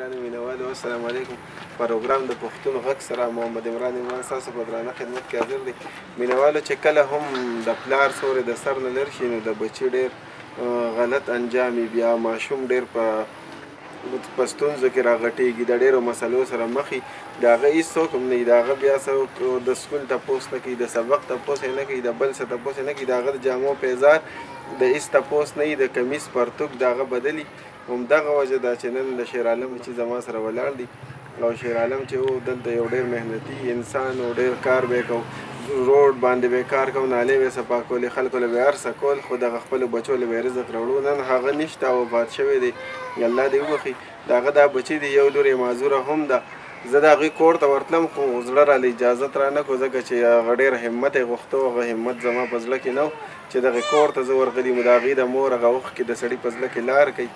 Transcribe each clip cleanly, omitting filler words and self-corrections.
ګرانو مینوالو السلام علیکم. پروګرام د پښتون غږ سره محمد عمران ستاسو په درانه خدمت کې حاضر دی. مینوالو چې کله هم د پلار سوري د سر نه لر شي نو د بچي ډېر غلط انجام وي، بیا ماشوم ډېر په ستونزو کې راغټېږي، د ډېرو مسلو سره مخ وي. د هغه هېڅوک هم نه وي، د هغه بیا د سکول تپوس نه کوي، د سبق تپوس یې نه کوي، د بل څه تپوس یې نه کوي، د هغه د جامو پیزار د هېڅ تپوس نه وي، د کمیس پرتوګ د هغه بدلي. همدغه وجه ده چې نن د شیر عالم چې زما سره ولاړ دی او شیر عالم چې و دلته یو ډېر محنتي انسان و، ډېر کار به یې کو، روډ باندې به یې کار کو، نالې به یې صفا کولې، خلکو له به یې هر څه کول، خو دغه خپلو بچو له به یې رزق راوړو. نن هغه نشته او وفات شوی دی، الله دې وبخي. د هغه دا بچي دی، یو لور یې معذوره هم ده. زه د هغې کور ته ورتلم خو زړه راله اجازت رانه کړو، ځکه چې هغه ډېر همت یې غوښته و، هغه همت زما په زړه کې نه و چې دغې کور ته زه ورغلی یم. د هغې د مور هغه وخت کې د سړي په زړه کې لار کوي.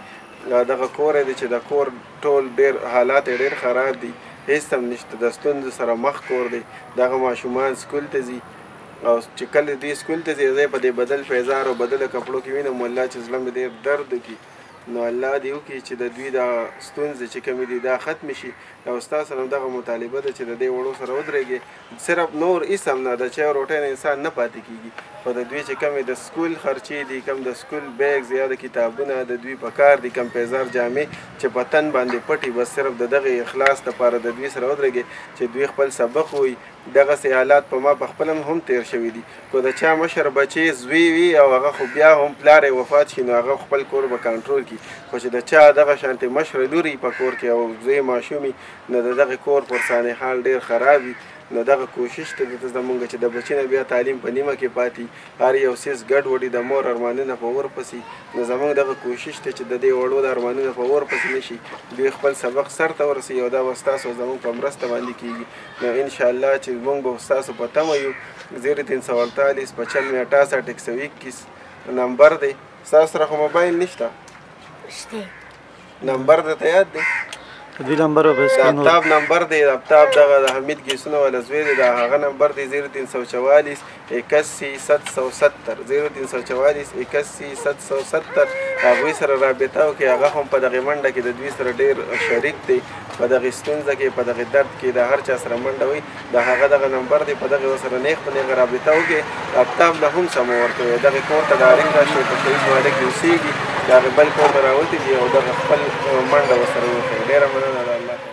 دغه کور دی چې د کور ټول ډېر حالات یې ډېر خراب دي، هېڅ هم نشته، د ستونزو سره مخ کور دی. دغه ماشومان سکول ته ځي او چې کله دوی سکول ته ځي، زه یې په دې بدل پیزار او بدله کپړو کې وینم، والله چې زړه مې ډېر درد وکړي. نو الله دې وکړي چې د دوی دا ستونزې چې کومې دي دا ختمې شي. او ستاسو سره دغه مطالبه ده چې د دې وړو سره ودرېږي. صرف نور هېڅ هم نه، د چای او روټۍ نه انسان نه پاتې کېږي، خو د دوی چې کومې د سکول خرچې دي، کوم د سکول بیګز یا د کتابونه د دوی په کار دي، کوم پیزار جامې چې په تن باندې پټي، بس صرف د دغې اخلاص دپاره د دوی سره ودرېږي چې دوی خپل سبق ووایي. دغسې حالات په ما په خپله هم تېر شوي دي. خو د چا مشر بچی زوی وي او هغه خو بیا هم پلار یې وفات شي، نو هغه خپل کور به کنټرول کړي. خو چې د چا دغه شانتې مشر لور په کور کې او زوی ماشوم وي، نو د دغې کور پر ثاني حال ډېر خراب وي. نو دغه کوشش ته زمونږ چې د بچي نه بیا تعلیم په نیمه کې پاتې، هر یو څیز ګډوډي، د مور ارمانونه په ورپسې. نو زمونږ دغه کوشش ته چې د دې وړو د ارمانونه په ورپسې نه شي، دوی خپل سبق سر ته ورسوي او دا به ستاسو زمونږ په مرسته باندې کېږي. نو انشاءالله چې موږ به ستاسو په تمه یو. 0348 55 68 121 نمبر دی. ستاسو سره خو موبایل نشته؟ شته. نمبر درته یاد دی؟ دوی نمبر به د آفتاب نمبر دی، د آفتاب دغه د حمید ګیسونه والا زوی دی، د هغه نمبر دی 0344 81 770 0344 81 770. هغوی سره رابطه وکړئ. هغه هم په دغې منډه کې د دوی سره ډېر شریک دی، په دغې ستونزه کې، په دغې درد کې د هر چا سره منډه وي. د هغه دغه نمبر دی، په دغې ورسره نیغ په نیغه رابطه وکړئ. آفتاب له هم سمه ورکوئ. دغې کور ته ډایرکټ راشئ، په شهید واده کې اوسېږي، د هغې بل کور ته راوتې دي او دغه خپل منډه ورسره وکړئ. ډېره مننه د الله.